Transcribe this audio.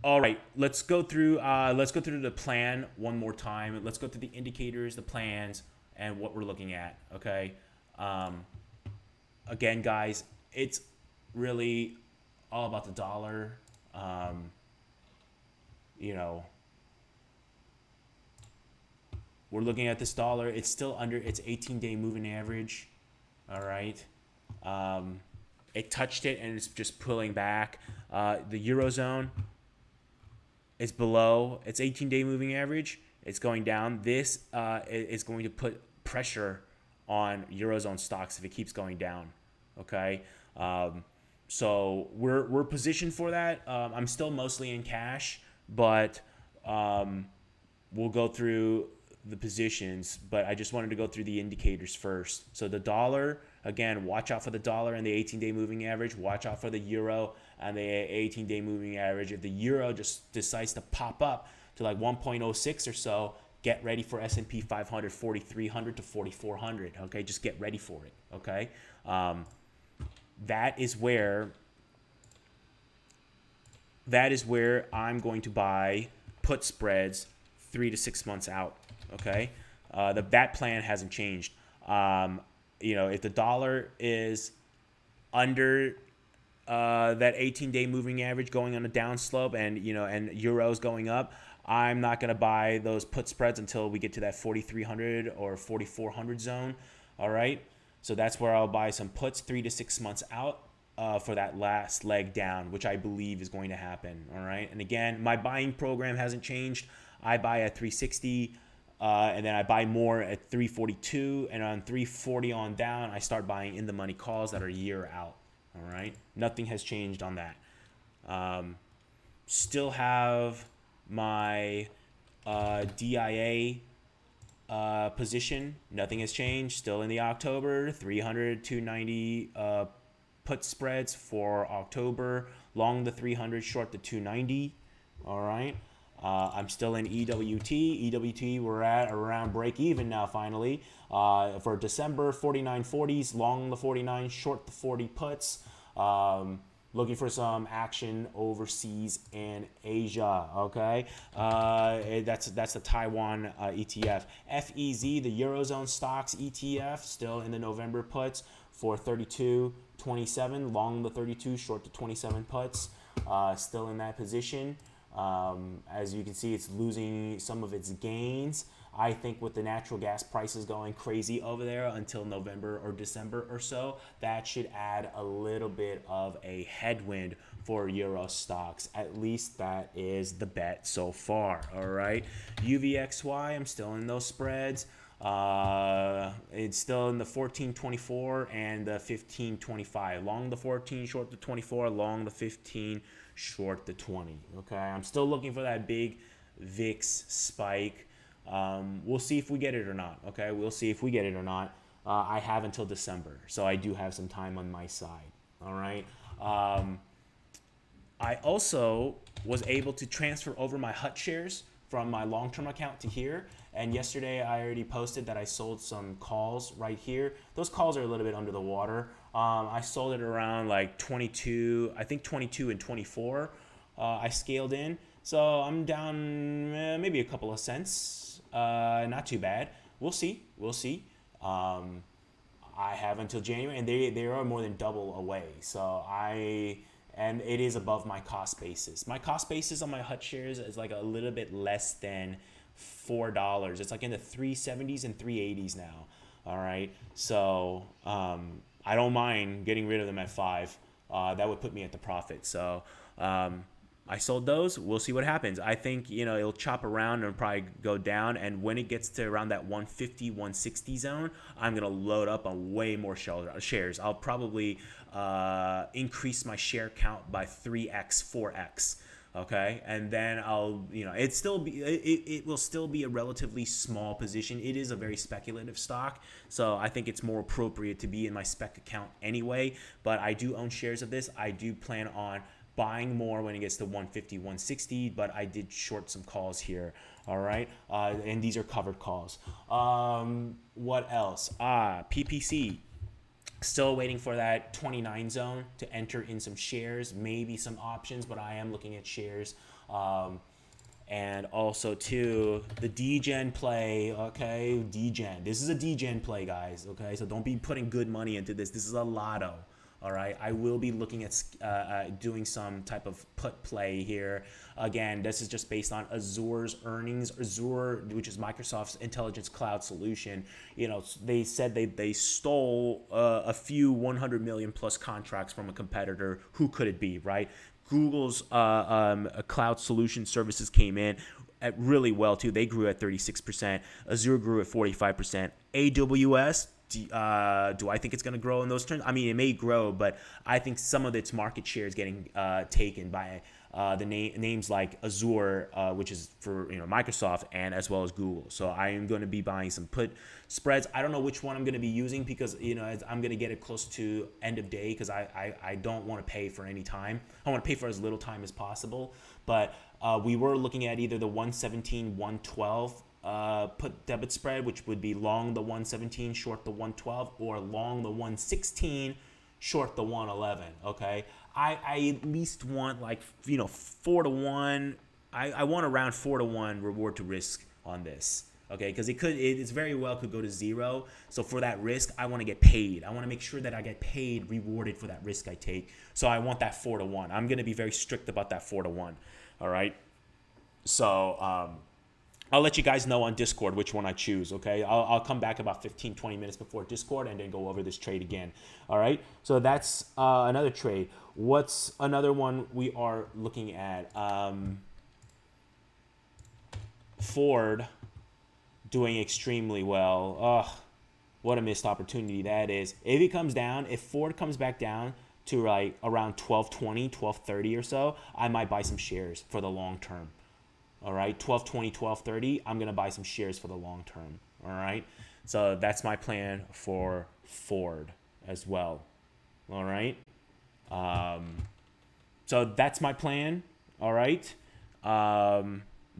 All right, let's go through the plan one more time. Let's go through the indicators, the plans, and what we're looking at. Okay. Um, Again, guys, it's really all about the dollar. Um, you know, we're looking at this dollar. It's still under its 18-day moving average. All right. Um, it touched it and it's just pulling back. The eurozone is below its 18-day moving average. It's going down. This is going to put pressure on eurozone stocks if it keeps going down. Okay. So we're positioned for that. I'm still mostly in cash, but um, we'll go through the positions, but I just wanted to go through the indicators first. So the dollar, again, watch out for the dollar and the 18-day moving average. Watch out for the euro and the 18-day moving average. If the euro just decides to pop up to like 1.06 or so, get ready for S&P 500, 4,300 to 4,400. Okay, just get ready for it. Okay, um, that is where that is where I'm going to buy put spreads 3 to 6 months out. Okay, that plan hasn't changed. If the dollar is under that 18-day moving average going on a down slope, and euros going up, I'm not going to buy those put spreads until we get to that 4,300 or 4,400 zone. All right, so that's where I'll buy some puts 3 to 6 months out for that last leg down, which I believe is going to happen. All right, and again, my buying program hasn't changed. I buy at 360. And then I buy more at 342, and on 340 on down, I start buying in the money calls that are a year out. All right, nothing has changed on that. Um, Still have my DIA position. Nothing has changed. Still in the October 300 290 put spreads for October. Long the 300, short the 290. All right. I'm still in EWT. EWT, we're at around break even now, finally. For December, 49.40s, long the 49, short the 40 puts. Looking for some action overseas in Asia. Okay, that's the Taiwan ETF. FEZ, the Eurozone stocks ETF, still in the November puts for 32.27, long the 32, short the 27 puts. Still in that position. As you can see, it's losing some of its gains. I think with the natural gas prices going crazy over there until November or December or so, that should add a little bit of a headwind for Euro stocks. At least that is the bet so far. All right. UVXY, I'm still in those spreads. It's still in the 14.24 and the 15.25. Long the 14, short the 24. Long the 15, short the 20. Okay, I'm still looking for that big VIX spike. We'll see if we get it or not. Okay, we'll see if we get it or not. I have until December, so I do have some time on my side. All right. I also was able to transfer over my HUT shares from my long-term account to here. And yesterday I already posted that I sold some calls right here. Those calls are a little bit under the water. I sold it around like 22, I think 22 and 24. I scaled in. So I'm down maybe a couple of cents. Not too bad. We'll see. We'll see. I have until January, and they are more than double away. And it is above my cost basis. My cost basis on my HUT shares is like a little bit less than $4. It's like in the 370s and 380s now. All right, so I don't mind getting rid of them at 5. That would put me at the profit. So I sold those. We'll see what happens. I think it'll chop around and probably go down. And when it gets to around that 150, 160 zone, I'm gonna load up on way more shares. I'll probably increase my share count by 3x, 4x. Okay, and then it will still be a relatively small position. It is a very speculative stock, so I think it's more appropriate to be in my spec account anyway. But I do own shares of this. I do plan on buying more when it gets to 150, 160, but I did short some calls here. All right, and these are covered calls. What else? PPC. Still waiting for that 29 zone to enter in some shares, maybe some options, but I am looking at shares. And also too, the DGen play, okay, DGen. This is a DGen play, guys, okay? So don't be putting good money into this. This is a lotto, all right? I will be looking at doing some type of put play here. Again, this is just based on Azure's earnings. Azure, which is Microsoft's intelligence cloud solution, you know, they said they stole a few 100 million plus contracts from a competitor. Who could it be, right? Google's cloud solution services came in at really well too. They grew at 36%. Azure grew at 45%. AWS, do I think it's going to grow in those terms? I mean, it may grow, but I think some of its market share is getting taken by the names like Azure, which is for Microsoft, and as well as Google. So I am going to be buying some put spreads. I don't know which one I'm going to be using because I'm going to get it close to end of day because I don't want to pay for any time. I want to pay for as little time as possible. But we were looking at either the 117, 112 put debit spread, which would be long the 117, short the 112, or long the 116, short the 111. Okay, I at least want 4-1. I want around 4-1 reward to risk on this. Okay, because it's very well could go to 0. So for that risk, I want to get paid. I want to make sure that I get paid, rewarded for that risk I take. So I want that 4-1. I'm going to be very strict about that 4-1. All right. So I'll let you guys know on Discord which one I choose, okay? I'll come back about 15, 20 minutes before Discord and then go over this trade again, all right? So that's another trade. What's another one we are looking at? Ford doing extremely well. Ugh, what a missed opportunity that is. If it comes down, if Ford comes back down to like around 12.20, 12.30 or so, I might buy some shares for the long term. All right, 12.20, 12.30, I'm going to buy some shares for the long term. All right, so that's my plan for Ford as well. All right, so that's my plan. All right,